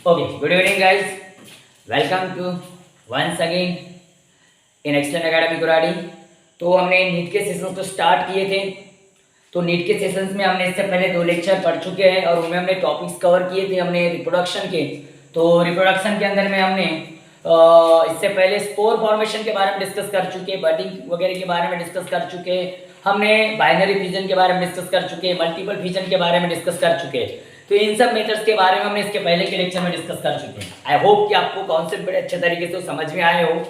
Okay, good evening, guys. Welcome to once again in Excellent Academy Gurari. तो हमने NEET के sessions तो start किए थे। तो नीट के सेशंस में हमने इससे पहले 2 लेक्चर पढ़ चुके हैं और उनमें हमने टॉपिक्स कवर किए थे हमने रिप्रोडक्शन के। तो रिप्रोडक्शन के अंदर में हमने इससे पहले स्पोर फॉर्मेशन के बारे में डिस्कस कर चुके, बर्डिंग वगैरह के बारे में डिस्कस कर चुके, हमने बाइनरी फिजन के बारे में डिस्कस कर चुके, मल्टीपल फिजन के बारे में डिस्कस कर चुके। तो इन सब मेथड्स के बारे में हमने इसके पहले के लेक्चर में डिस्कस कर चुके हैं। आई होप कि आपको कॉन्सेप्ट बड़े अच्छे तरीके से समझ में आए हो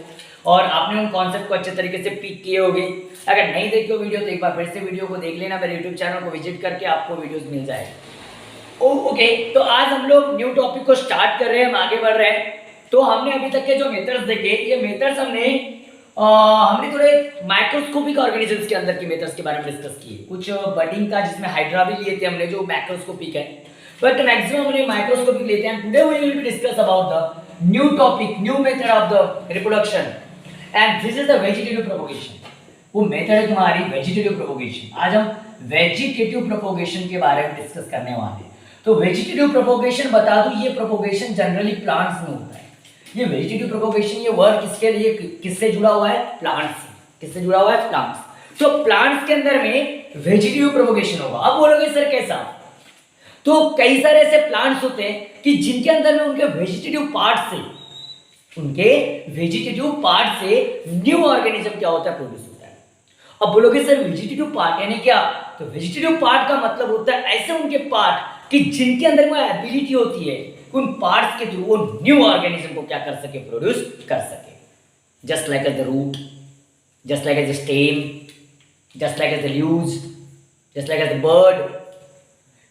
और आपने उन कॉन्सेप्ट को अच्छे तरीके से पिक किए होंगे। अगर नहीं देखे हो वीडियो तो एक बार फिर से वीडियो को देख लेना, मेरे यूट्यूब चैनल को विजिट करके आपको वीडियोस मिल जाएगा। ओके, तो आज हम लोग न्यू टॉपिक को स्टार्ट कर रहे हैं, हम आगे बढ़ रहे हैं। तो हमने अभी तक के जो मेथड्स देखे, ये मेथड्स हमने थोड़े माइक्रोस्कोपिक ऑर्गेनिजम्स के अंदर की मेथड्स के बारे में डिस्कस किए। कुछ बडिंग का जिसमें हाइड्रा भी लिए थे हमने, जो मैक्रोस्कोपिक है, बट मैक्सिमम हमने माइक्रोस्कोपिक लेते हैं। Today we will be discuss about the new topic, new method of the reproduction and this is the vegetative propagation. वो मेथड है तुम्हारी वेजिटेटिव प्रोपोगेशन। आज हम वेजिटेटिव प्रोपोगेशन के बारे में डिस्कस करने वाले हैं। तो वेजिटेटिव प्रोपोगेशन बता दूं, ये प्रोपोगेशन जनरली प्लांट्स में होता है। ये वेजिटेटिव प्रोपोगेशन, ये वर्ड किसके लिए, किससे जुड़ा हुआ है? प्लांट्स से। किससे जुड़ा हुआ है? प्लांट्स। तो प्लांट्स के अंदर में वेजिटेटिव प्रोपोगेशन होगा। अब बोलोगे सर कैसा? तो कई सारे ऐसे प्लांट्स होते हैं कि जिनके अंदर में उनके वेजिटेटिव पार्ट से न्यू ऑर्गेनिज्म क्या होता है? प्रोड्यूस होता है। अब बोलोगे सर वेजिटेटिव पार्ट यानी क्या? तो वेजिटेटिव पार्ट का मतलब होता है ऐसे उनके पार्ट कि जिनके अंदर वो एबिलिटी होती है उन पार्ट्स के थ्रू वो न्यू ऑर्गेनिज्म को क्या कर सके? प्रोड्यूस कर सके। Just like as the root, just like as the stem, just like as the leaves, just like as the bird.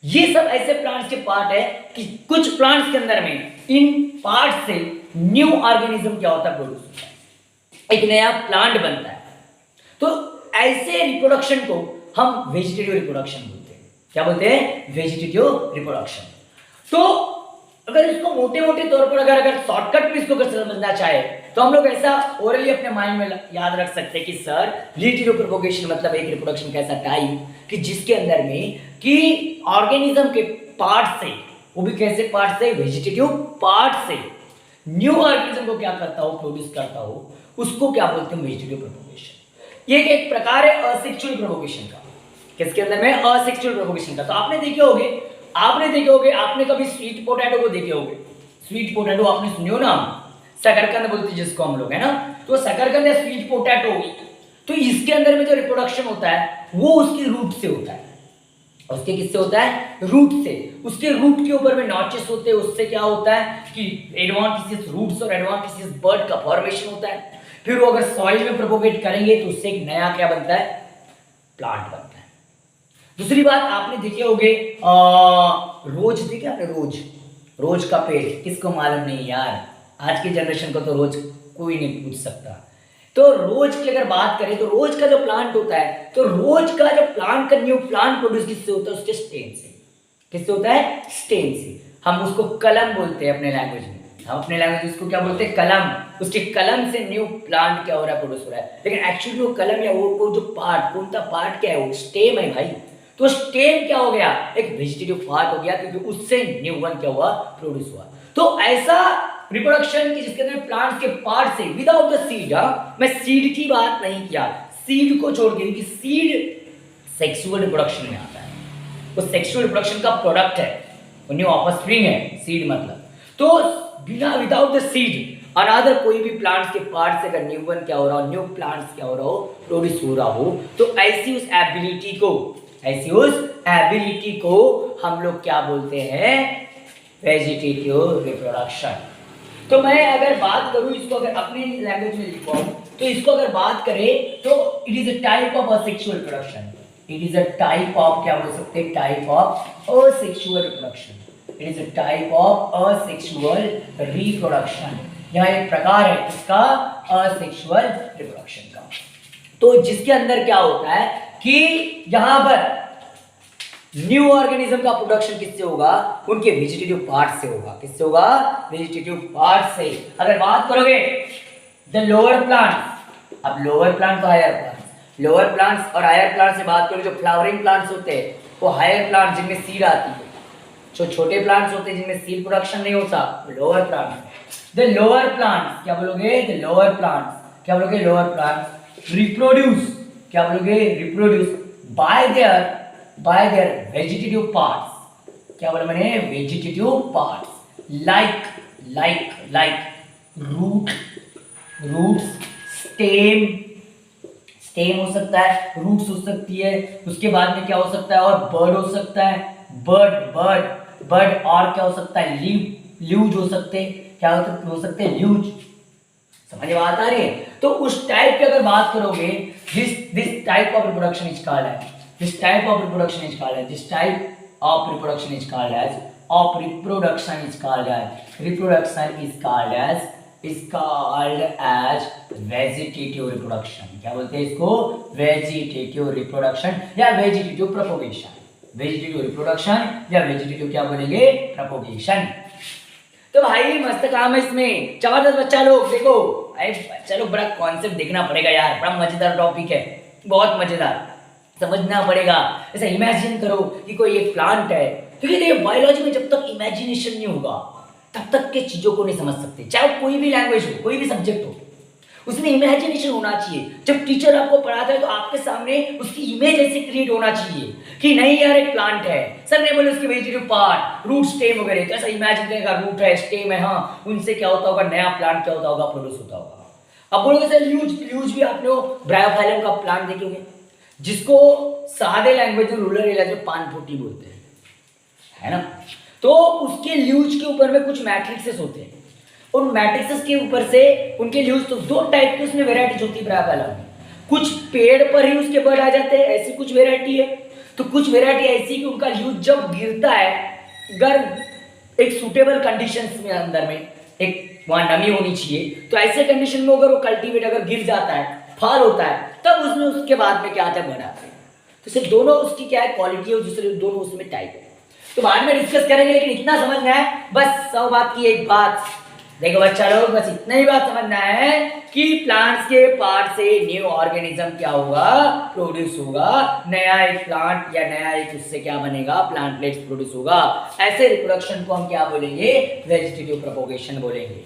ये सब ऐसे प्लांट्स के पार्ट है कि कुछ प्लांट्स के अंदर में इन पार्ट से न्यू ऑर्गेनिज्म क्या होता है? प्रोड्यूस होता है, एक नया प्लांट बनता है। तो ऐसे रिप्रोडक्शन को हम वेजिटेटिव रिप्रोडक्शन बोलते हैं। क्या बोलते हैं? Vegetative reproduction. तो अगर इसको मोटे मोटे तौर पर अगर शॉर्टकट में इसको अगर समझना चाहे तो हम लोग ऐसा ओरली अपने माइंड में याद रख सकते हैं कि सर वेजिटेटिव प्रोपोगेशन मतलब एक रिप्रोडक्शन का ऐसा टाइप कि जिसके अंदर में कि ऑर्गेनिज्म के पार्ट से, वो भी कैसे पार्ट से? वेजिटेटिव पार्ट से न्यू ऑर्गेनिज्म को क्या करता हो? प्रोड्यूस करता हो। उसको क्या बोलते हैं? Vegetative propagation. ये एक प्रकार है असेक्सुअल प्रोपोगेशन का। किसके अंदर में? असेक्सुअल प्रोपोगेशन का। तो आपने देखे होंगे, आपने कभी स्वीट पोटैटो को देखे होंगे। स्वीट पोटैटो आपने सुने हो ना, शकरकंद बोलते हैं जिसको हम लोग, है ना। तो शकरकंद या स्वीट पोटैटो, तो इसके अंदर में जो रिप्रोडक्शन होता है वो उसकी रूट से होता है। उसके किससे होता है? रूट से। उसके रूट के ऊपर में नॉचेस होते हैं, उससे क्या होता है कि एडवांटिशियस रूट्स और एडवांटिशियस बर्ड का फॉर्मेशन होता है। फिर वो अगर सॉइल में प्रोपोगेट करेंगे तो उससे एक नया क्या बनता है? प्लांट बनता है। दूसरी बात आपने देखे होंगे, रोज देखे आपने? रोज का पेड़ किसको मालूम नहीं यार, आज की जनरेशन को तो रोज कोई नहीं पूछ सकता। तो रोज की अगर बात करें तो रोज का जो प्लांट होता है, तो रोज का जो प्लांट का न्यू प्लांट प्रोड्यूस किससे होता है? उसके स्टेम से। किससे होता है? स्टेम से। हम उसको कलम बोलते हैं अपने लैंग्वेज में। हम अपने लैंग्वेज में उसको क्या बोलते हैं? कलम। उसके कलम से न्यू प्लांट क्या हो रहा है? प्रोड्यूस हो रहा है। लेकिन एक्चुअली वो कलम या वो जो पार्ट, कौन सा पार्ट क्या है? वो स्टेम है भाई। तो स्टेम क्या हो गया? एक वेजिटेटिव पार्ट हो गया, क्योंकि उससे न्यू वन क्या हुआ? प्रोड्यूस हुआ। तो ऐसा रिप्रोडक्शन की जिसके अंदर प्लांट्स के पार्ट से विदाउट द सीड, मैं सीड की बात नहीं किया, सीड को छोड़ के, क्योंकि सीड सेक्सुअल रिप्रोडक्शन में आता है। वो सेक्सुअल रिप्रोडक्शन का प्रोडक्ट है, वो न्यू ऑफस्प्रिंग है सीड मतलब। तो बिना विदाउट द सीड अनदर कोई भी प्लांट्स के पार्ट से अगर न्यू वन क्या हो रहा हो, न्यू प्लांट्स क्या हो रहा हो? प्रोड्यूस हो रहा हो, तो ऐसी उस एबिलिटी को हम लोग क्या बोलते हैं? Vegetative reproduction. तो मैं अगर बात करूं इसको, अगर अपने लैंग्वेज में लिखवाऊं तो इसको अगर बात करें तो it is a type of asexual reproduction. It is a type of, क्या बोल सकते हैं? Type of asexual reproduction. It is a type of asexual reproduction. यह एक प्रकार है इसका असेक्सुअल रिप्रोडक्शन का। तो जिसके अंदर क्या होता है कि यहां पर न्यू ऑर्गेनिज्म का प्रोडक्शन किससे होगा? उनके वेजिटेटिव पार्ट से होगा। किससे होगा? वेजिटेटिव पार्ट से। अगर बात करोगे द लोअर प्लांट्स, अब लोअर प्लांट तो हायर प्लांट्स, लोअर प्लांट्स और हायर प्लांट से बात करोगे, जो फ्लावरिंग प्लांट्स होते हैं वो हायर प्लांट जिनमें सीड आती है, जो छोटे प्लांट्स होते हैं जिनमें सीड प्रोडक्शन नहीं होता, lower plants. The lower plants क्या बोलोगे, द लोअर प्लांट्स क्या बोलोगे, लोअर प्लांट्स रिप्रोड्यूस, क्या बोलोगे, reproduce by their vegetative parts, क्या बोला मैंने, vegetative parts, like roots, stem हो सकता है, रूट्स हो सकती है, उसके बाद में क्या हो सकता है, और बर्ड हो सकता है, बर्ड और क्या हो सकता है, ल्यूज हो सकते हैं, क्या हो सकते हैं, ल्यूज। समझ में बात आ रही है? तो उस टाइप की अगर बात करोगे, this type of reproduction is called as, this type of reproduction is called as, this type of reproduction is called as, of reproduction is called as, reproduction is called as, is called as vegetative reproduction। क्या बोलते हैं इसको, vegetative reproduction या vegetative propagation, vegetative reproduction या vegetative क्या बोलेंगे, propagation। तो भाई मस्त काम है इसमें, जबरदस्त बच्चा लोग देखो, चलो बड़ा कॉन्सेप्ट देखना पड़ेगा यार, बड़ा मजेदार टॉपिक है, बहुत मजेदार, समझना पड़ेगा। ऐसा इमेजिन करो कि कोई एक प्लांट है, क्योंकि देखिए बायोलॉजी में जब तक इमेजिनेशन नहीं होगा तब तक के चीजों को नहीं समझ सकते, चाहे कोई भी लैंग्वेज हो, कोई भी सब्जेक्ट हो, उसमें इमेजिनेशन होना चाहिए। जब टीचर आपको पढ़ाता है तो आपके सामने उसकी इमेज ऐसे क्रिएट होना चाहिए कि नहीं यार एक प्लांट है, सर ने बोले उसके वेजिटेटिव पार्ट, रूट, स्टेम वगैरह, तो ऐसा इमेजिन करेगा, रूट है, स्टेम है, हाँ उनसे क्या होता होगा, नया प्लांट क्या होता होगा, प्रोड्यूस होता होगा। अब बोलोगे सर ल्यूज भी आपने ब्रायोफाइलम का प्लांट देखे होंगे, जिसको सादे लैंग्वेज में, रूरल एरिया में पान फुटी बोलते हैं, है ना। तो उसके ल्यूज के ऊपर में कुछ मैट्रिक्सेस होते हैं, उन मैट्रिक्सेस के ऊपर से उनके ल्यूज, तो दो टाइप की उसमें वेराइटीज होती है ब्रायोफाइलम में, कुछ पेड़ पर ही उसके बर्ड आ जाते हैं, ऐसी कुछ वेराइटी है, तो कुछ वेराइटी ऐसी कि उनका ल्यूज जब गिरता है, अगर एक सुटेबल कंडीशंस में अंदर में एक वहां नमी होनी चाहिए, तो ऐसे कंडीशन में अगर वो कल्टीवेट अगर गिर जाता है, फॉल होता है, तब उसमें उसके बाद में क्या आता है, बर्ड आते हैं। तो सिर्फ दोनों उसकी क्या है, क्वालिटी है, दूसरे दोनों उसमें टाइप है, तो बाद में डिस्कस करेंगे, लेकिन इतना समझना है बस, 100 बात की एक बात, देखो बच्चा लोग बस इतना ही बात समझना है कि प्लांट्स के पार्ट से न्यू ऑर्गेनिज्म क्या होगा, प्रोड्यूस होगा, नया एक प्लांट या नया एक उससे क्या बनेगा, प्लांटलेट्स प्रोड्यूस होगा। ऐसे रिप्रोडक्शन को हम क्या बोलेंगे, वेजिटेटिव प्रोपगेशन बोलेंगे।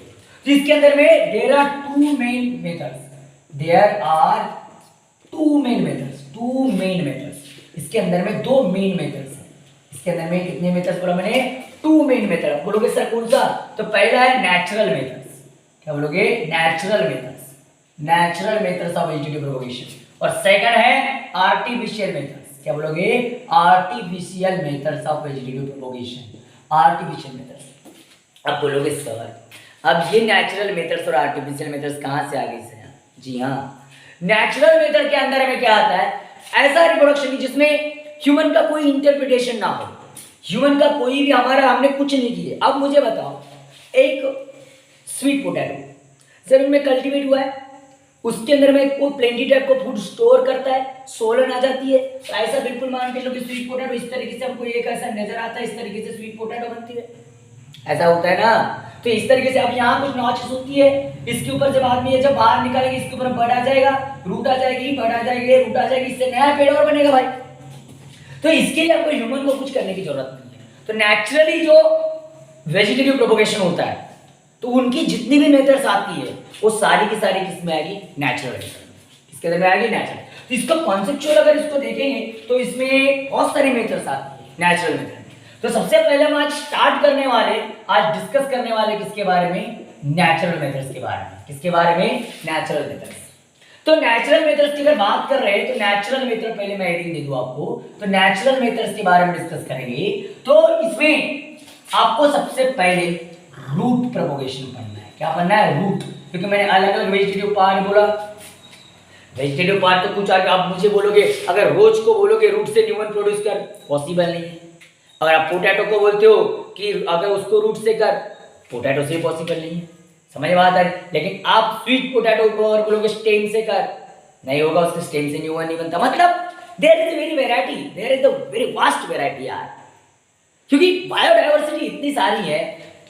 जिसके अंदर में there are two main methods, इसके अंदर में दो मेन मेथड्स, इसके अंदर में कितने मेथड्स बोला मैंने, टू मेन मेथड। बोलोगे सर कौन सा, तो पहला है नेचुरल मेथड्स, क्या बोलोगे, natural methods of vegetative propagation, और सेकंड है आर्टिफिशियल मेथड्स, क्या बोलोगे, artificial methods of vegetative propagation, artificial methods. अब बोलोगे सर अब ये नेचुरल मेथड्स और आर्टिफिशियल मेथड्स कहां से आ गए सर, जी हाँ, नेचुरल मेथड के अंदर में क्या आता है, ऐसा रिप्रोडक्शन जिसमें ह्यूमन का कोई इंटरप्रिटेशन ना हो, ह्यूमन का कोई भी, हमने कुछ नहीं किया। अब मुझे बताओ, एक स्वीट पोटैटो जमीन में कल्टीवेट हुआ है, उसके अंदर में कोई प्लेंटी टाइप को फूड स्टोर करता है, सोलन आ जाती है, तो ऐसा बिल्कुल मान के लो कि स्वीट पोटैटो इस तरीके से हमको एक ऐसा नजर आता है, इस तरीके से स्वीट पोटैटो बनती है, ऐसा होता है ना। तो इस तरीके से अब यहाँ कुछ नॉचेस होती है, इसके ऊपर जब आदमी ये जब बाहर निकालेंगे, इसके ऊपर बड़ आ जाएगा, रूट आ जाएगी, बड़ आ जाएगी, रूट आ जाएगी, इससे नया पेड़ और बनेगा भाई। तो इसके लिए आपको ह्यूमन को कुछ करने की जरूरत नहीं है। तो नेचुरली जो वेजिटेटिव प्रोपगेशन होता है, तो उनकी जितनी भी मेथड्स आती है वो सारी की सारी किसमें आएगी, नेचुरल मेथड, इसके अंदर में आएगी नेचुरल। तो इसका कॉन्सेप्चुअल अगर इसको देखेंगे तो इसमें बहुत सारी मेथड्स आती है नेचुरल मेथड। तो सबसे पहले हम आज स्टार्ट करने वाले, आज डिस्कस करने वाले किसके बारे में, नेचुरल मेथड्स के बारे में। किसके बारे में, नेचुरल मेथड्स। तो नेचुरल मेथड्स की अगर बात कर रहे हैं तो नेचुरल मेथड, पहले मैं हेडिंग दे दूं आपको, तो नेचुरल मेथड्स के बारे में डिस्कस करेंगे। तो इसमें आपको सबसे पहले रूट प्रोपगेशन पढ़ना है। क्या पढ़ना है, रूट, क्योंकि मैंने अलग अलग वेजिटेटिव पार्ट बोला, वेजिटेटिव पार्ट तो कुछ आगे आप मुझे बोलोगे, अगर रोज को बोलोगे रूट से न्यूमन प्रोड्यूस कर, पॉसिबल नहीं है। अगर आप पोटैटो को बोलते हो कि अगर उसको रूट से कर, पोटैटो से पॉसिबल नहीं है, समझ में आता है। लेकिन आप स्वीट पोटैटो को और बोलोगे स्टेम से कर, नहीं होगा, उसके स्टेम से न्यूमन नहीं बनता। मतलब there is very variety, there is a very vast variety यार, क्योंकि बायोडाइवर्सिटी इतनी सारी है,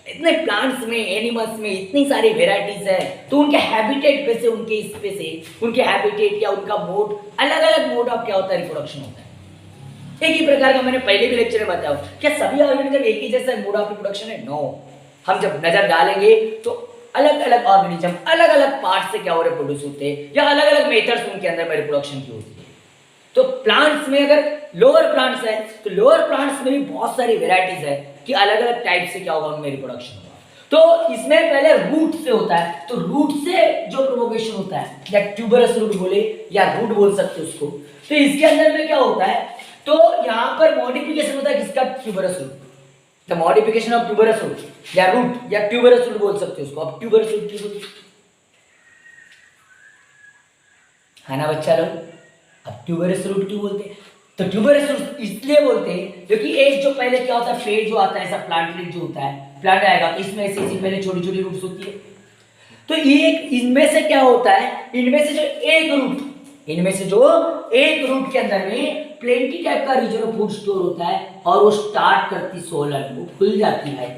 इतने प्लांट्स में, एनिमल्स में इतनी सारी वेराइटीज है, तो उनके हैबिटेट पे से, उनके इस पे से, उनके हैबिटेट या उनका मोड, अलग अलग मोड ऑफ क्या होता है, रिप्रोडक्शन होता है। एक ही प्रकार का मैंने पहले भी लेक्चर में बताया, क्या सभी ऑर्गेनिज्म एक ही जैसा मोड ऑफ रिप्रोडक्शन है? नो। हम जब नजर डालेंगे तो अलग अलग ऑर्गेनिज्म अलग अलग पार्ट से क्या हो रहे प्रोड्यूस होते हैं, या अलग अलग मेथड्स उनके अंदर में रिप्रोडक्शन की होती है। तो प्लांट्स में अगर लोअर प्लांट्स है तो लोअर प्लांट्स में भी बहुत सारी वेराइटीज है कि अलग अलग टाइप से क्या होगा उनमें रिप्रोडक्शन होगा। तो इसमें पहले रूट से होता है, तो रूट से जो प्रोपोगेशन होता है, या ट्यूबरस रूट बोले या रूट बोल सकते हो उसको, तो इसके अंदर में क्या होता है, तो यहाँ पर मॉडिफिकेशन होता है किसका? Tuberous root. The modification of tuberous root या रूट या ट्यूबरस रूट बोल सकते हो उसको। अब ट्यूबरस रूट क्यों बोलते है ना बच्चा लोग? अब ट्यूबरस रूट क्यों बोलते हैं? तो ट्यूबरस रूट इसलिए बोलते हैं क्योंकि एक जो पहले क्या होता है, पेड़ जो आता है ऐसा प्लांटलेट जो होता है, प्लांट आएगा तो इसमें ऐसी पहले छोटी छोटी रूट्स होती है। तो ये इनमें से क्या होता है, इनमें से जो एक रूट के अंदर में प्लेंटी टाइप का रीजन ऑफ फूड स्टोर होता है, और वो स्टार्ट करती सोलन, वो खुल जाती है,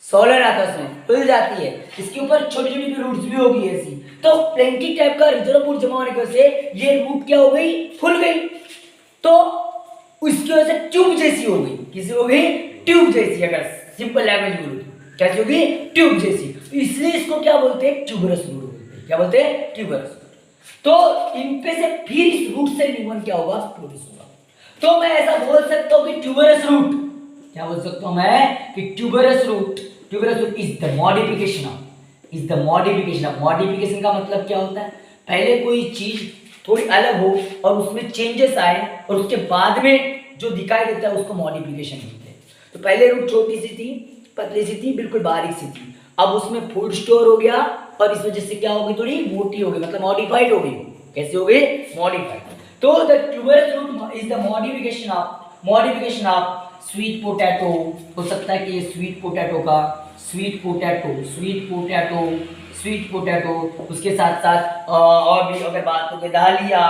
सोलन आता है उसमें, खुल जाती है, इसके ऊपर छोटी छोटी रूट्स भी होगी ऐसी। तो प्लेंटी टाइप का रीजन ऑफ फूड जमा होने की वजह से ये रूट क्या हो गई? खुल गई, तो उसकी वजह से ट्यूब जैसी हो गई। किसी हो गई? ट्यूब जैसी। अगर सिंपल लैंग्वेज बोलूं कैसी होगी? ट्यूब जैसी। तो इसलिए इसको क्या बोलते हैं? ट्यूबरस रूट बोलते हैं। क्या बोलते हैं? ट्यूबरस। तो इन पे से फिर इस रूट से न्यूमन क्या होगा? प्रोड्यूस होगा। तो मैं ऐसा बोल सकता हूं कि ट्यूबरस रूट, क्या बोल सकता हूं मैं कि tuberous root is the modification of, modification का मतलब क्या होता है? पहले कोई चीज थोड़ी अलग हो और उसमें चेंजेस आए और उसके बाद में जो दिखाई देता है उसको मॉडिफिकेशन बोलते हैं। तो पहले रूट छोटी सी थी, पतली सी थी, बिल्कुल बारीक सी थी, अब उसमें फूड स्टोर हो गया और इस वजह से क्या होगी? थोड़ी मोटी हो गई, मतलब मॉडिफाइड हो गई। कैसे हो गई? मॉडिफाइड। तो the tuberous root is the modification of sweet potato. हो सकता है कि ये स्वीट पोटैटो, उसके साथ साथ और भी अगर बात करें डालिया,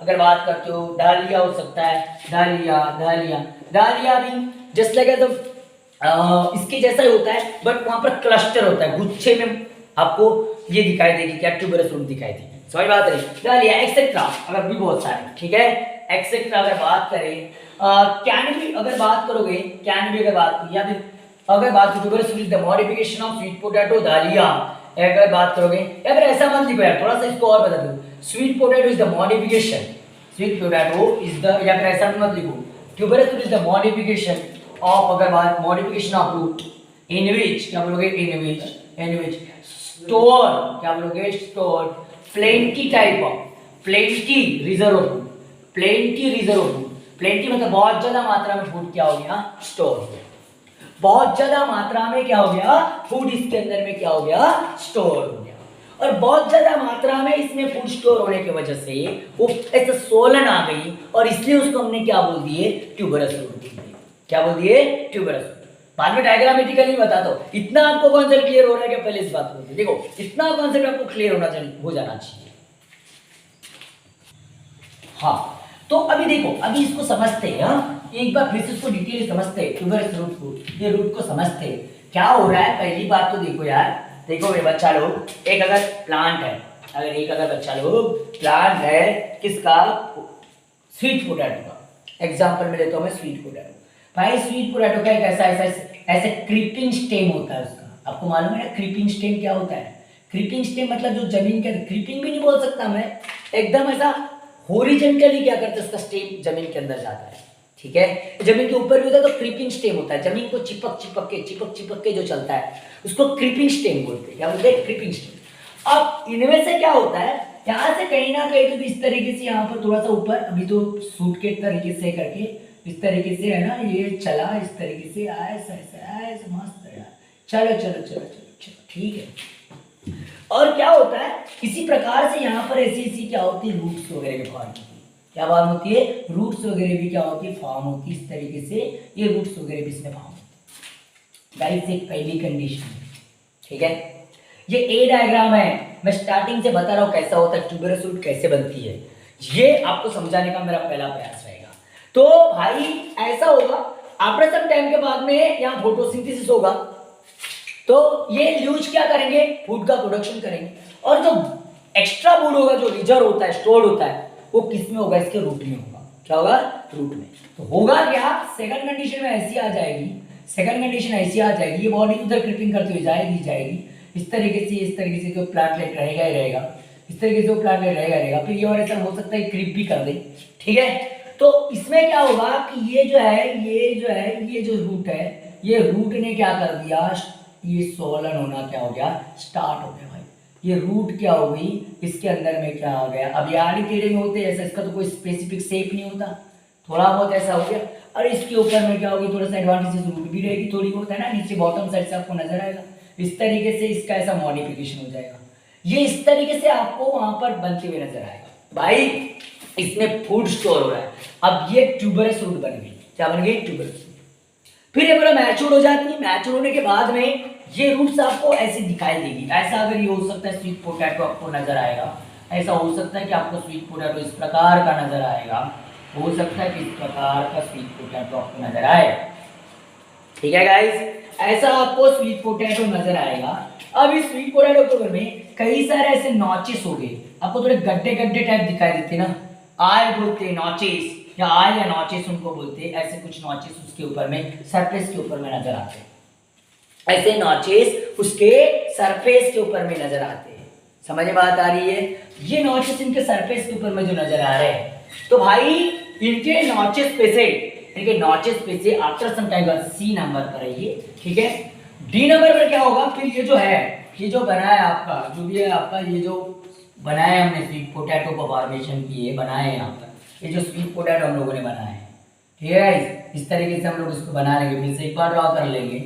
अगर बात करते हो डालिया हो सकता है, डालिया भी जस्ट लाइक तो इसके जैसा ही होता है, बट वहां पर क्लस्टर होता है, गुच्छे में आपको ये दिखाई देगी, क्या? ट्यूबरस रूट दिखाई देगी। समझ बात रही? डालिया एक्सेट्रा, अगर भी बहुत सारे, ठीक है, एक्सेट्रा अगर बात करें, कैन भी अगर बात करोगे, या फिर अगर बात करोगे tuberous root is the modification of sweet potato, dahlia अगर बात करोगे, या फिर ऐसा मत लिखो यार, थोड़ा सा इसको और बता दो, sweet potato is the modification, या फिर ऐसा मत लिखो, tuberous root is the modification of, अगर बात modification of root in which, क्या बोलोगे? इन विच स्टोर, क्या बोलोगे? Store plenty type of, plenty reserve food, plenty मतलब बहुत ज्यादा मात्रा में फूड क्या हो गया? स्टोर हो गया। बहुत ज्यादा मात्रा में क्या हो गया? फूड इसके अंदर में क्या हो गया? स्टोर हो गया। और बहुत ज्यादा मात्रा में इसमें फूड स्टोर होने की वजह से वो ऐसे सोलन आ गई, और इसलिए उसको हमने क्या बोल दिए? ट्यूबरस रूट बोल दिए। क्या बोल दिए? Tuberous root. बाद में डायग्रामेटिकली बताता हूं। इतना आपको कॉन्सेप्ट क्लियर हो रहा है कि पहले इस बात को देखो, इतना कॉन्सेप्ट आपको क्लियर हो जाना चाहिए। हाँ, तो अभी देखो, अभी इसको समझते हैं, एक बार फिर से इसको डिटेल समझते हैं, ट्यूबरस रूट को, ये रूट को समझते हैं क्या हो रहा है। पहली बात तो देखो यार, देखो मेरे बच्चा लोग, एक अगर प्लांट है, प्लांट है किसका? स्वीट पोटैटो का एग्जांपल में लेता हूं मैं, स्वीट पोटैटो। भाई स्वीट पोटैटो का एक ऐसे क्रीपिंग स्टेम होता है उसका, आपको मालूम है ना क्रीपिंग स्टेम क्या होता है? क्रीपिंग स्टेम मतलब जो जमीन के, क्रीपिंग भी नहीं बोल सकता मैं, एकदम ऐसा हॉरिजॉन्टली क्या करता है, उसका स्टेम जमीन के अंदर जाता है, ठीक है, जमीन के ऊपर भी होता है तो क्रीपिंग स्टेम होता है, जमीन को चिपक के जो चलता है उसको क्रीपिंग स्टेम बोलते हैं। क्या बोलते हैं? Creeping stem. अब इनमें से क्या होता है, यहाँ से कहीं ना कहीं तो इस तरीके से यहाँ पर थोड़ा सा ऊपर, अभी तो सूट के तरीके से करके इस तरीके से है ना, ये चला इस तरीके से, ऐसे मस्त है, चलो ठीक है। और क्या होता है, इसी प्रकार से यहाँ पर ऐसी क्या होती है, रूट्स वगैरह भी फॉर्म होती है। क्या बात होती है? रूट्स वगैरह भी क्या होती है? फॉर्म होती है। इस तरीके से ये रूट्स वगैरह भी इसमें फॉर्म होती है। गाइस एक पहली कंडीशन, ठीक है, ये ए डायग्राम है, मैं स्टार्टिंग से बता रहा हूँ कैसा होता है, ट्यूबरस रूट कैसे बनती है, ये आपको समझाने का मेरा पहला प्रयास रहेगा। तो भाई ऐसा होगा, आफ्टर सम टाइम के बाद में यहाँ फोटोसिंथेसिस होगा, तो ये ल्यूज क्या करेंगे? फूड का प्रोडक्शन करेंगे, और जो एक्स्ट्रा फूड होगा, जो रिजर्व होता है, स्टोर्ड होता है, वो किस में होगा? इसके रूट में होगा। क्या होगा, रूट में। तो होगा क्या, सेकंड कंडीशन में ऐसी आ जाएगी, सेकंड कंडीशन ऐसी आ जाएगी, ये बॉडी उधर क्रिपिंग करती हुई जाएगी इस तरीके से जो प्लाटलेट रहेगा ही रहेगा, इस तरीके से वो प्लाटलेट रहेगा। फिर ये और ऐसा हो सकता है क्रिप भी कर दे, ठीक है। तो इसमें क्या होगा कि ये जो रूट है, ये रूट ने क्या कर दिया, ये सोलन होना क्या हो गया, स्टार्ट हो गया भाई। ये रूट क्या हो गई, इसके अंदर में क्या आ गया। अब ये आड़ी टेढ़े में होते ऐसा, इसका तो कोई स्पेसिफिक शेप नहीं होता, थोड़ा बहुत ऐसा हो गया। और इसके ऊपर में क्या होगी, थोड़ा सा एडवांटेजेस रूट भी रहेगी, थोड़ी बहुत है ना, नीचे बॉटम साइड से आपको नजर आएगा। इस तरीके से इसका ऐसा मॉडिफिकेशन हो जाएगा, ये इस तरीके से आपको वहां पर बनते हुए नजर आएगा भाई। इसमें फूड स्टोर हो रहा है। अब ये ट्यूबरस रूट बन गई, क्या बन गई, ट्यूबरस रूट। फिर ये पूरा मैच्योर हो जाती है, मैच्योर होने के बाद में ये रूट्स आपको ऐसे दिखाई देगी। ऐसा अगर ये हो सकता है स्वीट पोटैटो आपको नजर आएगा, ऐसा हो सकता है कि आपको स्वीट पोटैटो इस प्रकार का नजर आएगा, हो सकता है कि इस प्रकार का स्वीट पोटैटो आपको नजर आए, ठीक है गाइस, ऐसा आपको स्वीट पोटैटो नजर आएगा। अब इस स्वीट पोटैटो के ऊपर में कई सारे ऐसे नॉचेस हो गए, आपको थोड़े गड्ढे गड्ढे टाइप दिखाई देते ना, आय बोलते हैं नॉचेस, या आय या नॉचेस उनको बोलते हैं, ऐसे कुछ नॉचेस उसके ऊपर में सरफेस के ऊपर में नजर आते हैं, ऐसे नॉचेस उसके सरफेस के ऊपर में नजर आते हैं। समझ में बात आ रही है, ये नॉचेस इनके सरफेस के ऊपर में जो नजर आ रहे हैं, तो भाई इनके नॉचेस पे से after some time C number पर है ये, ठीक है। डी नंबर पर क्या होगा, फिर ये जो है, ये जो बना है आपका, जो भी है आपका, ये जो बनाया हमने स्वीट पोटैटो को फॉर्मेशन किए बनाए यहाँ पर, ये जो स्वीट पोटैटो हम लोगों ने बनाया है, ठीक है। इस तरीके से हम लोग इसको बना लेंगे, फिर से एक बार ड्रॉ कर लेंगे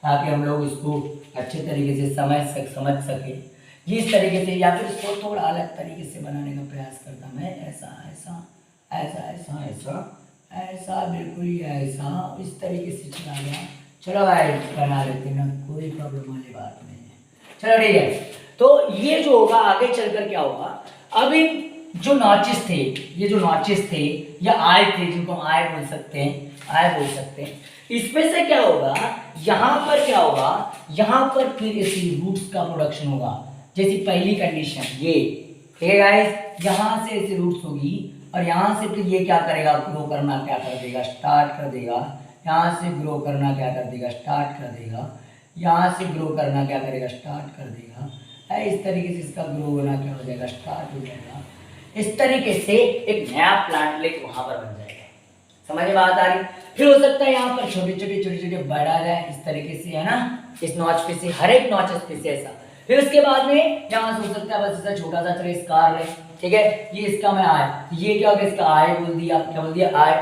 ताकि हम लोग इसको अच्छे तरीके से समझ सके। ये इस तरीके से, या फिर इसको थोड़ा अलग तरीके से बनाने का प्रयास करता मैं, ऐसा ऐसा ऐसा ऐसा ऐसा ऐसा बिल्कुल ही ऐसा, इस तरीके से चला गया। चलो भाई बना लेते हैं ना, कोई प्रॉब्लम वाली बात नहीं है, चलो ठीक है। तो ये जो होगा आगे चलकर क्या होगा, अब इन जो नॉचेस थे, ये जो नॉचेस थे या आय थे, जिनको हम आय बोल सकते हैं, इसमें से क्या होगा, यहाँ पर क्या होगा, यहाँ पर फिर ऐसी रूट्स का प्रोडक्शन होगा। जैसी पहली कंडीशन ये, ठीक है गाइस, यहाँ से ऐसी रूट्स होगी और यहाँ से फिर ये क्या करेगा, ग्रो करना क्या कर देगा, स्टार्ट कर देगा। यहाँ से ग्रो करना क्या कर देगा, स्टार्ट कर देगा। यहाँ से ग्रो करना क्या करेगा, स्टार्ट कर देगा। इस तरीके से इसका ग्रो होना क्या हो जाएगा, स्टार्ट हो जाएगा। इस तरीके से एक नया प्लांटलेट वहां पर बन जाएगा। समझ में बात आ रही। फिर हो सकता है यहाँ पर छोटे छोटे बढ़ा जाए इस तरीके से, है ना, इस नॉच पे से, हर एक नॉच पे से ऐसा। फिर उसके बाद में यहाँ से हो सकता है बस ऐसा छोटा सा चले स्कार है, ठीक है। ये इसका मैं आय, ये क्या हो गया, इसका आय बोल दिया, क्या बोल दिया, आय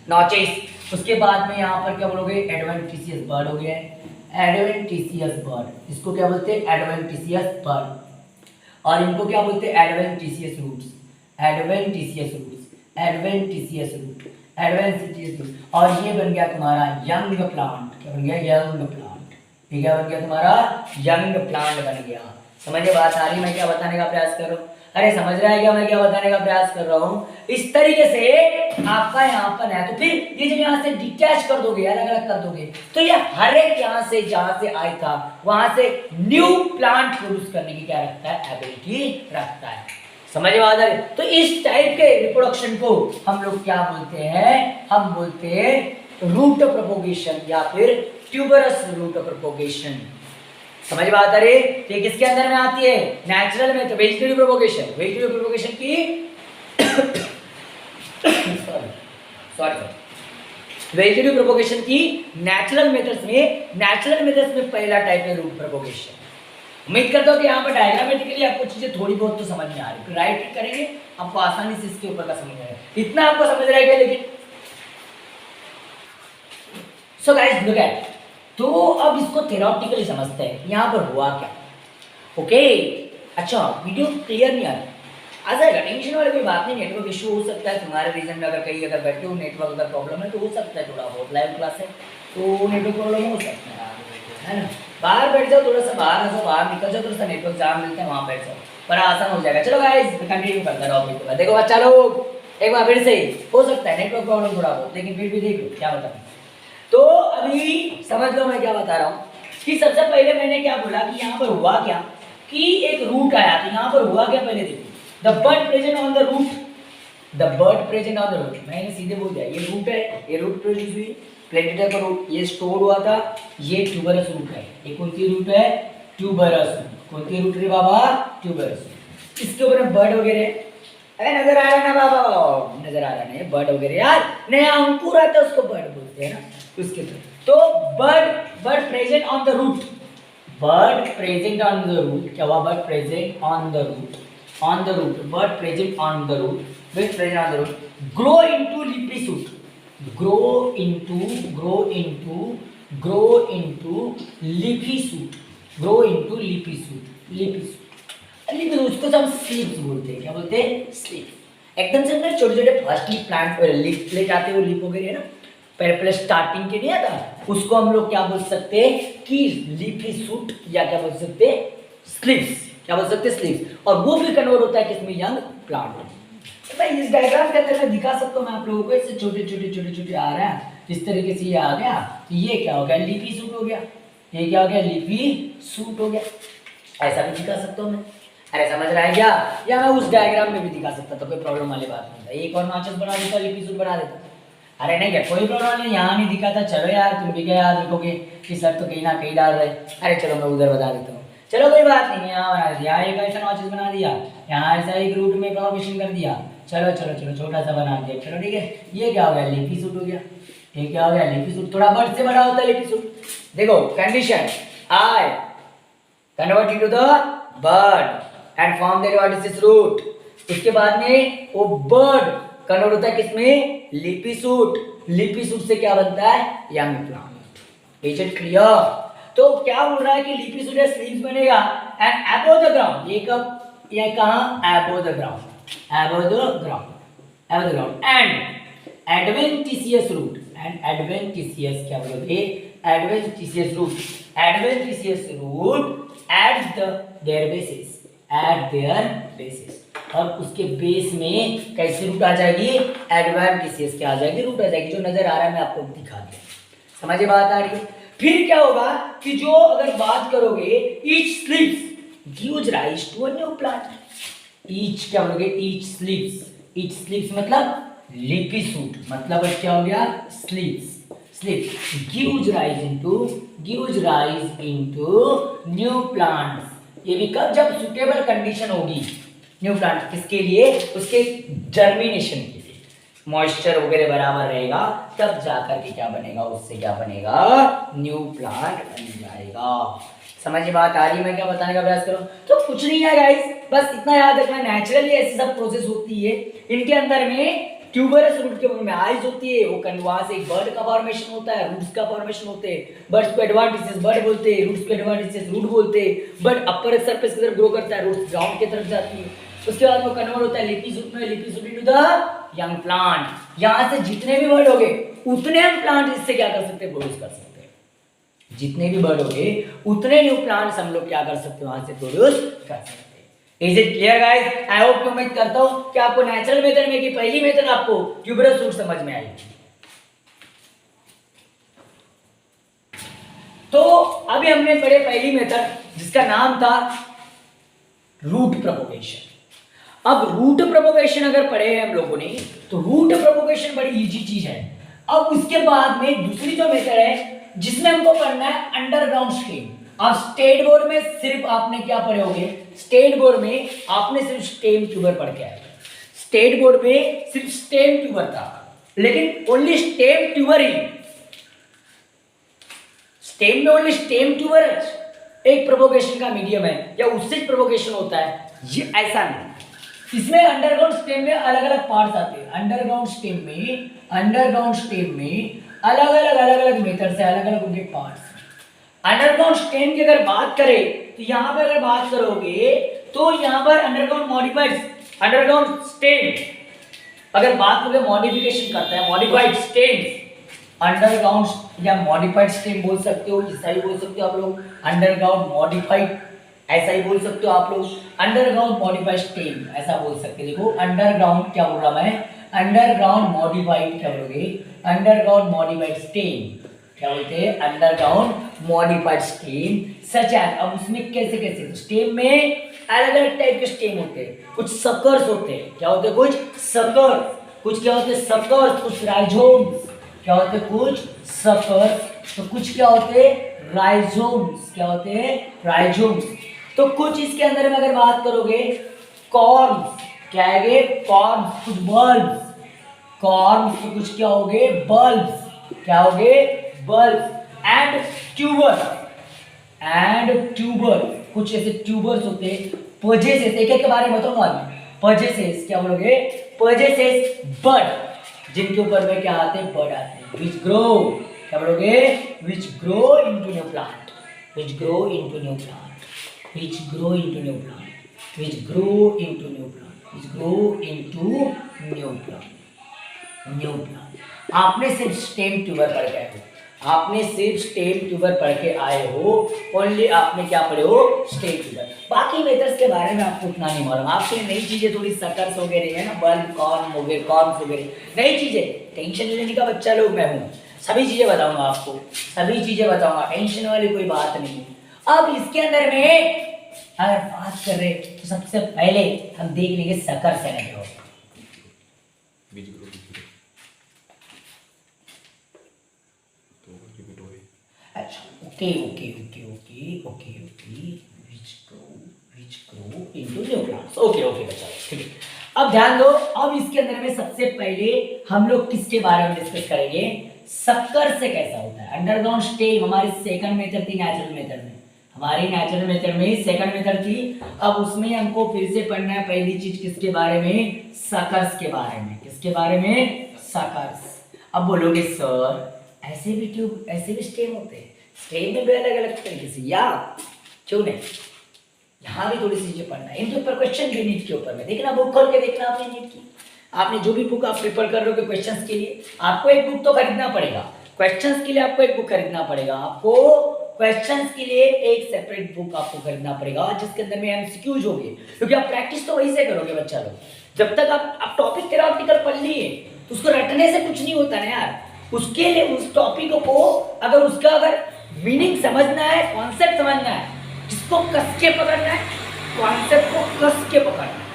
नॉचेस। उसके बाद में यहाँ पर क्या बोलोगे, एडवेंटिशियस बर्ड हो गया है, एडवेंटिशियस बर्ड, इसको क्या बोलते हैं, एडवेंटिशियस बर्ड। और इनको क्या बोलते हैं, adventitious roots, adventitious roots, adventitious root, adventitious root. और ये बन गया तुम्हारा यंग प्लांट, क्या बन गया, यंग प्लांट, ये क्या बन गया तुम्हारा, यंग प्लांट बन गया। समझ में बात आ रही, मैं क्या बताने का प्रयास कर रहा हूँ, अरे समझ रहा है क्या मैं क्या बताने का प्रयास कर रहा हूँ। इस तरीके से आपका यहाँ पर है, तो फिर ये जब यहाँ से डिटैच कर दोगे, अलग अलग कर दोगे, तो ये हर एक यहाँ से जहाँ से आया था वहां से न्यू प्लांट प्रोड्यूस करने की क्या रखता है, एबिलिटी रखता है। समझ में आ रहा है। तो इस टाइप के रिप्रोडक्शन को हम लोग क्या बोलते हैं, हम बोलते हैं रूट प्रोपोगेशन या फिर ट्यूबरस रूट प्रोपोगेशन। समझ में आता रही, ये किसके अंदर में आती है, नेचुरल में, तो वेजिटेटिव प्रोपोगेशन, वेजिटेटिव प्रोपोगेशन की वेजिटेटिव प्रोपोगेशन की नेचुरल मेथड्स में पहला टाइप है रूट प्रोपोगेशन। उम्मीद करता हूं कि यहाँ पर डायग्रामेटिकली आपको चीजें थोड़ी बहुत तो समझ में आ रही है। राइट क्लिक करेंगे आपको आसानी से इसके ऊपर का समझ आएगा, इतना आपको समझ रहेगा। लेकिन सो गाइस लुक एट, तो अब इसको थ्योरेटिकली समझते हैं यहाँ पर हुआ क्या। ओके अच्छा, वीडियो क्लियर नहीं आ रहा, आ जाएगा, टेंशन वाली कोई बात नहीं। नेटवर्क इशू हो सकता है तुम्हारे रीजन में, अगर कहीं अगर बैठे हो नेटवर्क अगर प्रॉब्लम है तो हो सकता है, थोड़ा बहुत लाइव क्लास है तो नेटवर्क प्रॉब्लम हो सकता है ना। बाहर बैठ जाओ, थोड़ा सा बाहर आ जाओ, बाहर निकल जाओ, थोड़ा सा नेटवर्क जहाँ मिलता है वहाँ बैठ जाओ, बड़ा आसान हो जाएगा। चलो गाइस कंटिन्यू करता रहो। देखो बच्चा लोग एक बार फिर से, हो सकता है नेटवर्क प्रॉब्लम थोड़ा बहुत, लेकिन फिर भी देख लो क्या बताऊँ। तो अभी समझ लो मैं क्या बता रहा हूँ कि सबसे पहले मैंने क्या बोला कि यहाँ पर हुआ क्या कि एक रूट आया, तो यहाँ पर हुआ क्या पहले देखो, the bud present on the root, the bud present on the root, मैंने सीधे बोल दिया ये रूट है, ये रूट प्रोड्यूस हुई प्लेनेटा का रूट, ये स्टोर हुआ था, ये ट्यूबरस रूट है। ये कौन सी रूट है? Tuberous root. कौन सी रूट रे बाबा? Tuberous root. इसके ऊपर बर्ड वगैरह, अरे नजर आ रहा है ना बाबा? नजर आ रहा है बर्ड वगैरह यार, नया अंकुर आता है उसको बर्ड बोलते हैं ना, उसके तो bud present on the root, bud present on the root, क्या हुआ? Bud present on the root, on the root, bud present on the root, bud present on the root, grow into leafy shoot, grow into leafy shoot, grow into leafy shoot, leafy shoot, leaf उसको हम sleeves बोलते हैं। क्या बोलते हैं? Sleeve. एकदम से ना छोटे छोटे फर्स्टली प्लांट लीफ ले जाते हैं, वो लीफ वगैरह ना पहले स्टार्टिंग के नहीं आता, उसको हम लोग क्या बोल सकते हैं कि लीफी सूट, या क्या बोल सकते हैं? स्लीव्स। क्या बोल सकते हैं? स्लीव्स। और वो भी कन्वर्ट होता है किसमें? यंग प्लांट में। तो भाई इस डायग्राम के अंदर मैं दिखा सकता हूँ मैं आप लोगों को, इससे छोटे छोटे आ रहा है, इस तरीके से ये आ गया, तो ये क्या हो गया? लीफी सूट हो गया। ये क्या हो गया? लीफी सूट हो गया। ऐसा भी दिखा सकता हूँ मैं। अरे समझ रहा है क्या? या मैं उस डायग्राम में भी दिखा सकता था, कोई प्रॉब्लम वाली बात नहीं था। एक और नॉचेस बना देता, लीफी सूट बना देता। अरे नहीं क्या कोई प्रॉब्लम नहीं, यहाँ नहीं दिखा था, चलो यार तुम भी क्या याद रखोगे कि सर तो कहीं ना कहीं डाल रहे। अरे चलो मैं उधर बता देता हूँ, चलो कोई बात नहीं, यहाँ बना दिया, यहाँ एक ऐसा नॉचेस बना दिया, यहाँ ऐसा एक रूट में फॉर्मेशन कर दिया, चलो चलो चलो छोटा सा बना दिया, चलो ठीक है। ये क्या हो गया? लीफी सूट हो गया। ये क्या हो गया? Leafy suit. थोड़ा बर्ड से बड़ा होता है लीफी सूट। देखो condition, I convert into the bud and form that what is this root. उसके बाद में वो बर्ड कन्वर्ट होता है किसमें? Leafy shoot. लीफी सूट से क्या बनता है? Young plant. Is it clear? तो क्या बोल रहा है कि लीफी सूट स्लीव्स बनेगा एंड अबव द ग्राउंड। ये कब? ये कहां? Above the ground, above the ground, above the ground and adventitious root, and adventitious क्या बोलोगे? Adventitious root, adventitious root at the their basis, at their basis. और उसके base में कैसे रूट आ जाएगी? एडवेंटिशियस क्या आ जाएगी? रूट आ जाएगी, जो नजर आ रहा है मैं आपको दिखा दिया। समझे बात आ रही है? फिर क्या होगा कि जो अगर बात करोगे each slips gives rise to a new plant. Each क्या बोलोगे? ईच स्लीव्स, ईच स्लीव्स मतलब लीफी सूट, मतलब क्या हो गया? Slips, slips gives rise into new plants. ये भी कब? जब सुटेबल कंडीशन होगी न्यू प्लांट किसके लिए? उसके जर्मिनेशन के लिए, मॉइस्चर वगैरह बराबर रहेगा, तब जाकर के क्या बनेगा? उससे क्या बनेगा? न्यू प्लांट बन जाएगा। समझ बात आ रही है? मैं क्या बताने का प्रयास करूं? तो कुछ नहीं है गाइस, बस इतना याद रखना, नेचुरली ऐसी सब प्रोसेस होती है। इनके अंदर में ट्यूबरस रूट के ऊपर में आइज होती है, वो वहां से एक बर्ड का फॉर्मेशन होता है, रूट्स का फॉर्मेशन होते हैं। बर्ड्स को एडवांटेजेस बर्ड बोलते हैं, रूट्स को एडवांटेजेस रूट बोलते हैं। बर्ड अपर सरफेस की तरफ ग्रो करता है, रूट्स ग्राउंड की तरफ जाती है। उसके बाद वो कन्वर्ट होता है लीफी सूट में, leafy suit into the young plant. यहां से जितने भी बर्ड होंगे उतने हम प्लांट इससे क्या कर सकते हैं? प्रोड्यूस कर सकते हैं। जितने भी बर्ड होंगे उतने न्यू प्लांट्स हम लोग क्या कर सकते हैं? वहां से प्रोड्यूस कर सकते हैं। Is it clear guys? I hope कि उम्मीद करता हूं कि आपको नेचुरल मेथड में की पहली मेथड आपको ट्यूबरस रूट समझ में आई। तो अभी हमने पढ़े पहली मेथड जिसका नाम था रूट प्रोपगेशन। अब रूट प्रोपगेशन अगर पढ़े हैं हम लोगों ने, तो रूट प्रोपगेशन बड़ी इजी चीज है। अब उसके बाद में दूसरी जो मेथड है जिसमें हमको पढ़ना है अंडरग्राउंड स्टेम। अब स्टेट बोर्ड में सिर्फ आपने क्या पढ़े होंगे? स्टेट बोर्ड में आपने सिर्फ स्टेम ट्यूबर पढ़ के आए। स्टेट बोर्ड में सिर्फ स्टेम ट्यूबर था, लेकिन ओनली स्टेम ट्यूबर ही, स्टेम में ओनली स्टेम ट्यूबर एक प्रोपोगेशन का मीडियम है या उससे प्रोपोगेशन होता है, ये ऐसा नहीं। इसमें अंडरग्राउंड स्टेम में अलग अलग पार्ट्स आते हैं। अंडरग्राउंड स्टेम में अलग अलग मेथड से अलग अलग उनके पार्ट्स। अंडरग्राउंड स्टेम की अगर बात करें तो यहां पर अगर बात करोगे तो यहां पर अंडरग्राउंड मॉडिफाइड अंडरग्राउंड स्टेम अगर बात करोगे मॉडिफिकेशन करता है, मॉडिफाइड स्टेम अंडरग्राउंड या मॉडिफाइड स्टेम बोल सकते हो, ऐसा ही बोल सकते हो आप लोग। अंडरग्राउंड मॉडिफाइड ऐसा ही बोल सकते हो आप लोग। अंडरग्राउंड मॉडिफाइड स्टेम ऐसा बोल सकते हो। देखो अंडरग्राउंड क्या बोल रहा मैं, अंडरग्राउंड मॉडिफाइड क्या बोलोगे? अंडरग्राउंड मॉडिफाइड स्टेम क्या बोलते हैं, underground modified stem such as. अब उसमें कैसे कैसे, तो स्टेम में अलग अलग टाइप के स्टेम होते हैं, कुछ सकर्स होते हैं, क्या होते हैं, कुछ सकर्स, कुछ क्या होते हैं सकर्स, कुछ राइजोम्स, क्या होते हैं कुछ सकर्स, तो कुछ क्या होते हैं राइजोम्स, क्या होते हैं राइजोम्स। तो कुछ इसके अंदर में अगर बात करोगे कॉर्म्स, क्या है कॉर्म्स, कुछ बल्ब्स, कॉर्म्स तो कुछ क्या होगे बल्ब्स, क्या होगे bulbs, and tubers, and tuber, कुछ ऐसे ट्यूबर्स होते हैं, पजेसेस, एक एक के बारे में बताऊंगा मैं, पजेसेस क्या बोलोगे, पजेसेस बड, जिनके ऊपर में क्या आते हैं बड आते हैं, विच ग्रो, क्या बोलोगे which grow into new plant, which grow into new plant, which grow into new plant, which grow into new plant, which grow into new plant, new plant. आपने सिर्फ स्टेम ट्यूबर पढ़ के आए हो, आपने सिर्फ स्टेम ट्यूबर पढ़ के आए हो, ओनली आपने क्या पढ़े हो स्टेम ट्यूबर, बाकी मेथड्स के बारे में आपको उतना नहीं मालूम। आपके नई चीजें थोड़ी सकर्स वगैरह है ना, बल्ब कॉर्म हो गए, कॉर्म्स वगैरह, नई चीजें, टेंशन लेने का बच्चा लोग मैं हूँ, सभी चीजें बताऊंगा आपको, सभी चीजें बताऊंगा, टेंशन वाली कोई बात नहीं। अब इसके अंदर में अगर बात कर रहे तो सबसे पहले हम देख लेंगे सकर्स है ना, okay okay okay okay okay okay which grow into new plants, okay okay बच्चा ठीक है। अब ध्यान दो, अब इसके अंदर में सबसे पहले हम लोग किसके बारे में डिस्कस करेंगे, शक्कर से कैसा होता है अंडरग्राउंड स्टेम। हमारी सेकंड मेथड थी नेचुरल मेथड में, हमारी नेचुरल मेथड में सेकंड मेथड थी, अब उसमें हमको फिर से पढ़ना है पहली चीज किसके बारे में, शकर्स के बारे में, किसके बारे में शकर्स। अब बोलोगे सर ऐसे भी ट्यूब, ऐसे भी स्टेम होते हैं, स्टेम में भी अलग अलग तरीके से, या क्यों नहीं, यहाँ भी थोड़ी सी चीजें पढ़ना है, इनके ऊपर क्वेश्चन भी नीट के ऊपर में देखना, बुक खोल के देखना आपने नीट की, आपने जो भी बुक आप प्रिपेयर कर रहे हो क्वेश्चंस के लिए, आपको एक बुक तो खरीदना पड़ेगा, क्वेश्चंस के लिए आपको एक बुक खरीदना पड़ेगा, आपको क्वेश्चंस के लिए एक सेपरेट बुक आपको खरीदना पड़ेगा, जिसके अंदर में एमसीक्यूज होंगे, क्योंकि आप प्रैक्टिस तो वही से करोगे बच्चा लोग, जब तक आप टॉपिक थ्योरेटिकल पढ़ लिए तो उसको रटने से कुछ नहीं होता ना यार, उसके लिए उस टॉपिक को अगर उसका अगर मीनिंग समझना है, कॉन्सेप्ट समझना है, जिसको कस के पकड़ना है, कॉन्सेप्ट को कस के पकड़ना है,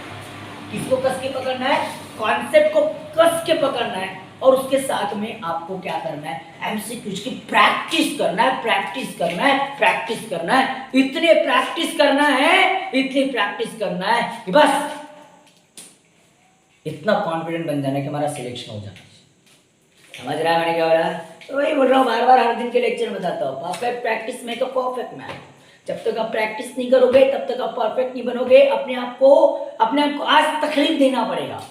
किसको कस के पकड़ना है, कॉन्सेप्ट को कस के पकड़ना है, और उसके साथ में आपको क्या करना है एमसीक्यूज की प्रैक्टिस करना है, प्रैक्टिस करना है, प्रैक्टिस करना है, इतने प्रैक्टिस करना है, इतनी प्रैक्टिस करना है कि बस इतना कॉन्फिडेंट बन जाना कि हमारा सिलेक्शन हो जाना। समझ रहा है मैंने क्या बोला, तो वही बोल रहा हूँ, बार बार हर दिन के लेक्चर में बताता हूँ, परफेक्ट प्रैक्टिस में तो परफेक्ट मैन, जब तक आप प्रैक्टिस नहीं करोगे तब तक आप परफेक्ट नहीं बनोगे। अपने आप को आज तकलीफ देना पड़ेगा,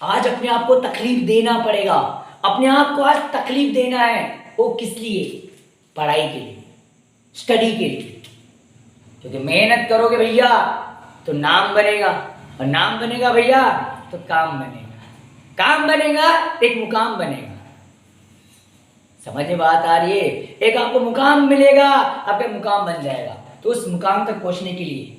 आज अपने आप को तकलीफ देना पड़ेगा, अपने आप को आज तकलीफ देना है, वो किस लिए, पढ़ाई के लिए, स्टडी के लिए, क्योंकि मेहनत करोगे भैया तो नाम बनेगा, और नाम बनेगा भैया तो काम बनेगा, काम बनेगा एक मुकाम बनेगा। समझ में बात आ रही है, एक आपको मुकाम मिलेगा, आपका मुकाम बन जाएगा, तो उस मुकाम तक पहुंचने के लिए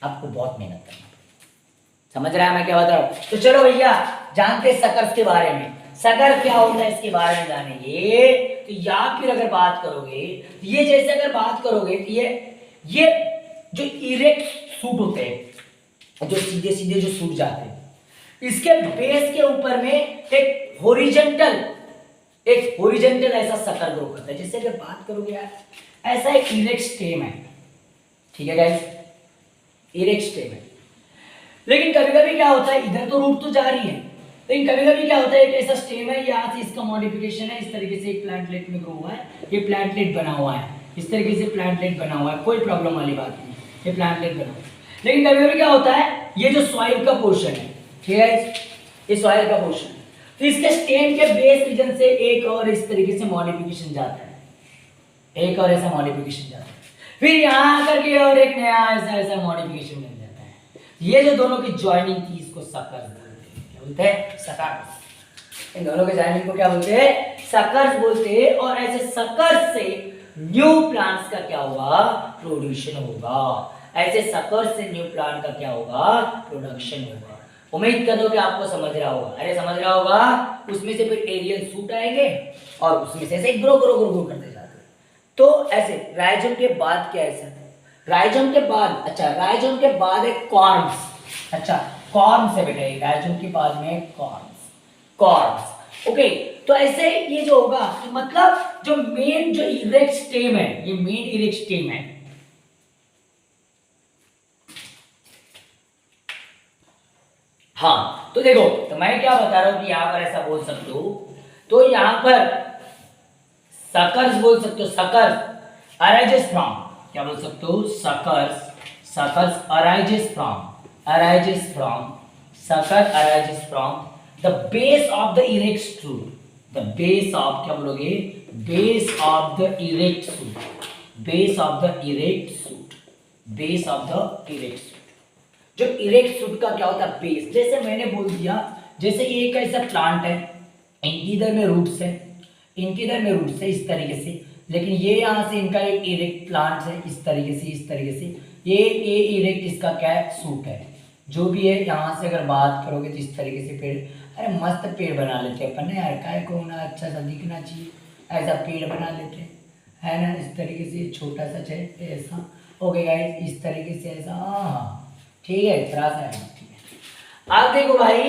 आपको बहुत मेहनत करना पड़ेगा। समझ रहा है मैं क्या बता रहा हूं, तो चलो भैया जानते शकर्स के बारे में, शकर क्या होता है इसके बारे में जानेंगे। तो या फिर अगर बात करोगे तो ये जैसे अगर बात करोगे तो ये जो इरेक्ट सूट होते हैं, जो सीधे सीधे जो सूट जाते हैं, इसके बेस के ऊपर में एक होरिजेंटल ऐसा शकर ग्रो करता है। जैसे अगर बात करोगे यार, ऐसा एक इरेक्ट स्टेम है, ठीक है गाइस, इरेक्ट स्टेम है, लेकिन कभी कभी क्या होता है, इधर तो रूट तो जा रही है, लेकिन कभी कभी क्या होता है, एक ऐसा स्टेम है, यहाँ से इसका मॉडिफिकेशन है, इस तरीके से एक प्लांटलेट में ग्रो हुआ है, ये प्लांटलेट बना हुआ है, इस तरीके से प्लांटलेट बना हुआ है, कोई प्रॉब्लम वाली बात नहीं, ये प्लांटलेट बना हुआ है। लेकिन कभी कभी क्या होता है, ये जो सॉइल का पोर्शन है, ठीक है, ये सॉइल का पोर्शन, तो इसके स्टेम के बेस रीजन से एक और इस तरीके से मॉडिफिकेशन जाता है, एक और ऐसा मॉडिफिकेशन जाता है, फिर यहाँ आकर के और एक नया ऐसा मॉडिफिकेशन बन जाता है। ये जो दोनों की ज्वाइनिंग थी, इसको शकर्स बोलते हैं। क्या बोलते हैं, शकर्स। इन दोनों के ज्वाइनिंग को क्या बोलते हैं, शकर्स बोलते हैं। और ऐसे शकर्स से न्यू प्लांट्स का क्या होगा, प्रोड्यूशन होगा। ऐसे शकर्स से न्यू प्लांट का क्या होगा, प्रोडक्शन होगा। उम्मीद कर दो कि आपको समझ रहा होगा। अरे समझ रहा होगा, उसमें से फिर एरियल सूट आएंगे, और उसमें से ऐसे ग्रो ग्रो ग्रो ग्रो करते जाते हैं। तो ऐसे राइजोम के बाद क्या ऐसा है, राइजोम के बाद, अच्छा राइजोम के बाद एक कॉर्म्स, अच्छा कॉर्म्स है बेटा, राइजोम के बाद में कॉर्म्स, कॉर्म्स ओके। तो ऐसे ये जो होगा तो मतलब जो मेन जो इरेक्ट स्टेम है, ये मेन इरेक्ट स्टेम है, हाँ तो देखो तो मैं क्या बता रहा हूं कि यहां पर ऐसा बोल सकते हो, तो यहां पर सकर्स बोल सकते हो, सकर्स अराइजेस फ्रॉम, क्या बोल सकते हो, suckers, suckers arises from, sucker arises from the base of the erect shoot, the base of, क्या बोलोगे, base of the erect shoot, base of the erect shoot, base of the erect shoot। जो erect shoot का क्या होता है, base, जैसे मैंने बोल दिया, जैसे ये एक ऐसा प्लांट है, इनकी इधर में रूट्स है, इनके इधर में रूट्स है इस तरीके से, लेकिन ये यहाँ से इनका एक इरेक्ट प्लांट है इस तरीके से, इस तरीके से, ये इरेक्ट इसका क्या है, सूट है, जो भी है। यहाँ से अगर बात करोगे तो इस तरीके से पेड़, अरे मस्त पेड़ बना लेते हैं अपन यार, काय को ना अच्छा सा दिखना चाहिए, ऐसा पेड़ बना लेते हैं, है ना, इस तरीके से छोटा सा है ऐसा, ओके गाइस, इस तरीके से ऐसा, हाँ ठीक है, थोड़ा सा ठीक है। अब देखो भाई,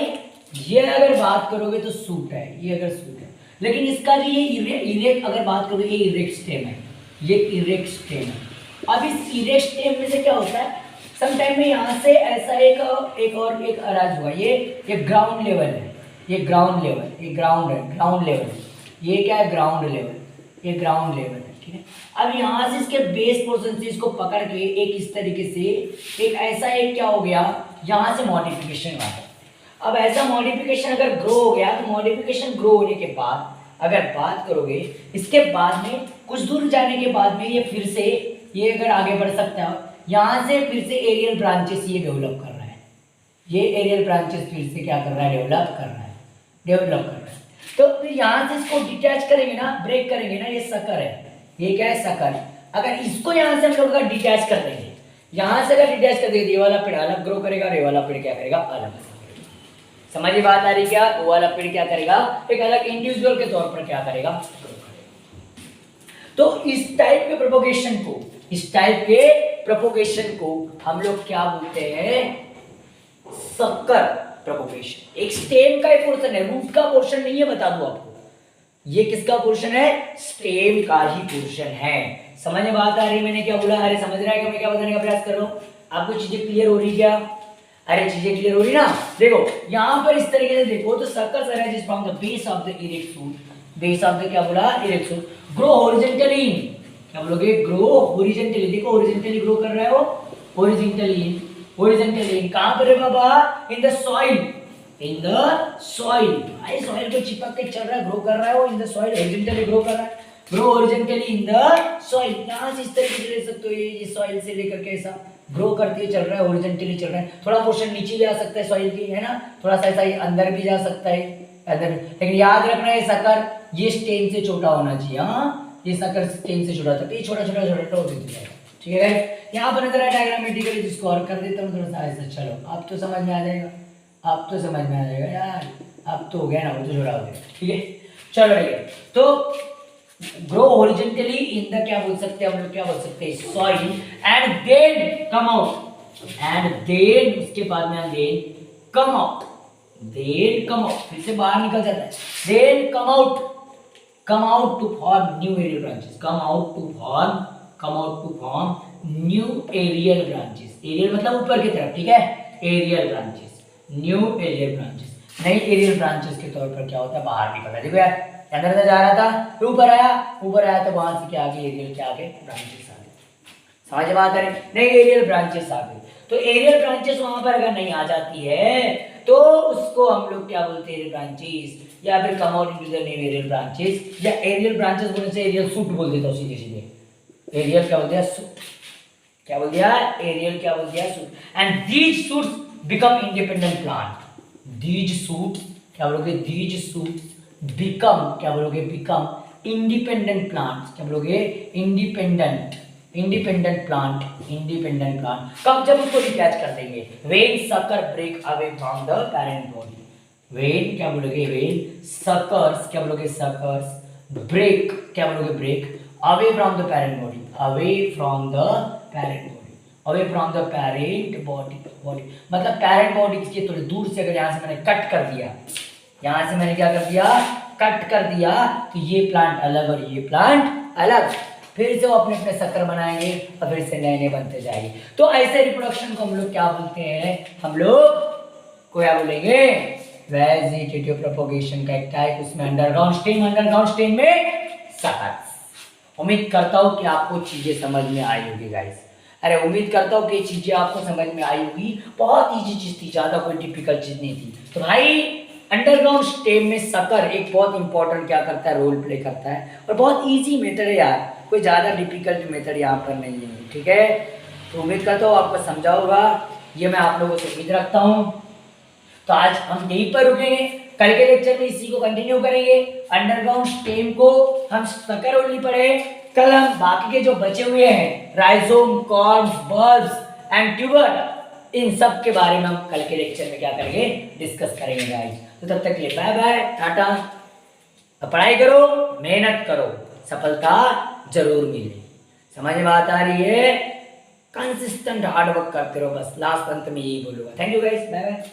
ये अगर बात करोगे तो सूट है, ये अगर सूट है, लेकिन इसका जो ये इरेक्ट अगर बात करोगे, ये इरेक्ट स्टेम है, ये इरेक्ट स्टेम है। अब इस इरेक्ट स्टेम में से क्या होता है, सम टाइम में यहाँ से ऐसा एक और एक अराइज हुआ, ये ग्राउंड लेवल है, ये ग्राउंड लेवल, ये ग्राउंड है, ग्राउंड लेवल, ये क्या है, ग्राउंड लेवल, ये ग्राउंड लेवल है, ठीक है। अब यहाँ से इसके बेस पोर्शन से इसको पकड़ के एक इस तरीके से एक ऐसा एक क्या हो गया, यहाँ से मॉडिफिकेशन हुआ है। अब ऐसा मॉडिफिकेशन अगर ग्रो हो गया, तो मॉडिफिकेशन ग्रो होने के बाद अगर बात करोगे, इसके बाद में कुछ दूर जाने के बाद में ये फिर से, ये अगर आगे बढ़ सकता है, यहाँ से फिर से एरियल ब्रांचेस ये डेवलप कर रहा है, ये एरियल ब्रांचेस फिर से क्या कर रहा है, डेवलप कर रहा है, डेवलप कर रहा है। तो फिर यहाँ से इसको डिटैच करेंगे ना, ब्रेक करेंगे ना, ये सकर है, ये क्या है, सकर। अगर इसको यहाँ से हम लोग डिटैच कर देंगे, यहाँ से अगर डिटैच कर देंगे, ये वाला पेड़ अलग ग्रो करेगा, ये वाला पेड़ क्या करेगा, अलग। समझ में बात आ रही क्या, वो वाला पेड़ क्या करेगा, एक अलग इंडिविजुअल के तौर पर क्या करेगा, तो इस टाइप के प्रोपोगेशन को, इस टाइप के प्रोपोगेशन को हम लोग क्या बोलते हैं, सक्कर प्रोपोगेशन। एक स्टेम का ही पोर्शन है, रूट का पोर्शन नहीं है, बता दूं आपको, ये किसका पोर्शन है, स्टेम का ही पोर्शन है। समझ में बात आ रही है, मैंने क्या बोला, अरे समझ रहा है कि मैं क्या बताने का प्रयास कर रहा हूं, आपको चीजें क्लियर हो रही क्या, अरे चीजें क्लियर हो रही ना। देखो यहाँ पर इस तरीके से देखो, तो suckers arises from the base of the erect shoot, base of the क्या बोला, इरेक्ट शूट, ग्रो हॉरिजॉन्टली, क्या बोलोगे, ग्रो हॉरिजॉन्टली, देखो हॉरिजॉन्टली ग्रो कर रहा है वो, हॉरिजॉन्टली, हॉरिजॉन्टली कहां पर है बाबा, in the soil, in the soil, भाई सॉइल को चिपक के चल रहा है, ग्रो कर रहा है वो, इन द सॉइल हॉरिजॉन्टली ग्रो कर रहा है, grow horizontally in the soil. यहां से इस तरीके से ले सकते हो, ये सॉइल से लेकर के ऐसा ग्रो करते चल रहा है, हॉरिजॉन्टली चल रहा है, थोड़ा पोर्शन नीचे भी आ सकता है सॉइल की, है ना, थोड़ा सा ऐसा अंदर भी जा सकता है अंदर, लेकिन याद रखना है सकर ये स्टेम से छोटा होना चाहिए, हाँ ये सकर स्टेम से छोटा था, तो ये छोटा छोटा छोटा हो जाएगा, ठीक है गाइस। यहाँ पर नजर आया डायग्रामेटिकली, जिसको और कर देता हूँ थोड़ा सा ऐसा, चलो अब तो समझ में आ जाएगा, अब तो समझ में आ जाएगा यार, अब तो हो गया ना, वो तो छोटा हो गया, ठीक है। चलो ठीक है, तो ग्रो हॉरिजॉन्टली इन द क्या बोल सकते हैं हम लोग, क्या बोल सकते हैं, soil, and then come out, and then उसके बाद में then come out, then come out, फिर से बाहर निकल जाता है, then come out, come out to form new aerial branches, come out to form new aerial branches, aerial मतलब ऊपर की तरफ, ठीक है, aerial branches, new aerial branches, नई aerial branches के तौर पर क्या होता है, बाहर निकलता है। देखो यार अंदर से जा रहा था, फिर ऊपर आया तो वहां से क्या आगे एरियल क्या आगे ब्रांचेस आ गए, समझ में आता है, नई एरियल ब्रांचेस आ गई। तो एरियल ब्रांचेस वहां पर अगर नहीं आ जाती है तो उसको हम लोग क्या बोलते हैं, ब्रांचेस, या फिर come out into the new aerial branches, या एरियल ब्रांचेस बोलने से एरियल सूट बोल देता हूं सीधे सीधे, एरियल क्या बोल दिया, सूट, क्या बोल दिया, एरियल क्या बोल दिया, suit, and these suits become independent plant, these suits क्या बोलोगे, दीज सूट्स बिकम क्या बोलोगे, बिकम इंडिपेंडेंट प्लांट्स, क्या बोलोगे, इंडिपेंडेंट प्लांट, इंडिपेंडेंट प्लांट कब, जब उसको डिटैच कर देंगे, when sucker break away from the parent body, when क्या बोलोगे, व्हेन सकर्स क्या बोलोगे, सकर्स ब्रेक, क्या बोलोगे break, away from the parent body, away from the parent body, away from the parent body, body मतलब parent body की थोड़ी दूर से, अगर यहाँ से मैंने कट कर दिया, यहाँ से मैंने क्या कर दिया, कट कर दिया, तो ये प्लांट अलग और ये प्लांट अलग, फिर से वो अपने अपने सक्कर बनाएंगे और फिर से नए नए बनते जाएंगे। तो ऐसे रिप्रोडक्शन को हम लोग क्या बोलते हैं, हम लोग को क्या बोलेंगे, वेजिटेटिव प्रोपोगेशन का एक टाइप, उसमें अंडरग्राउंड स्टेम, अंडरग्राउंड स्टेम में सक्कर। उम्मीद करता हूँ कि आपको चीजें समझ में आई होगी गाइस, अरे उम्मीद करता हूँ कि चीजें आपको समझ में आई होगी, बहुत इजी चीज थी, ज्यादा कोई डिफिकल्ट चीज नहीं थी। तो भाई अंडरग्राउंड स्टेम में सक्कर एक बहुत इंपॉर्टेंट क्या करता है, रोल प्ले करता है, और बहुत इजी मेथड है यार, कोई ज़्यादा डिफिकल्ट मेथड यहाँ पर नहीं है, ठीक है। तो उम्मीद करता हूँ आपको समझा होगा, ये मैं आप लोगों से उम्मीद रखता हूँ। तो आज हम यहीं पर रुकेंगे, कल के लेक्चर में इसी को कंटिन्यू करेंगे। अंडरग्राउंड स्टेम को हम सक्कर ओनली पढ़े, कल हम बाकी के जो बचे हुए हैं rhizome, corms, bulbs and tuber, इन सब के बारे में हम कल के लेक्चर में क्या करेंगे, डिस्कस करेंगे गाइस। तो तब तक के लिए बाय बाय, टाटा। पढ़ाई करो, मेहनत करो, सफलता जरूर मिले। समझ में बात आ रही है, कंसिस्टेंट हार्ड वर्क करते रहो, बस लास्ट अंत में यही बोलूंगा। Thank you guys, bye bye.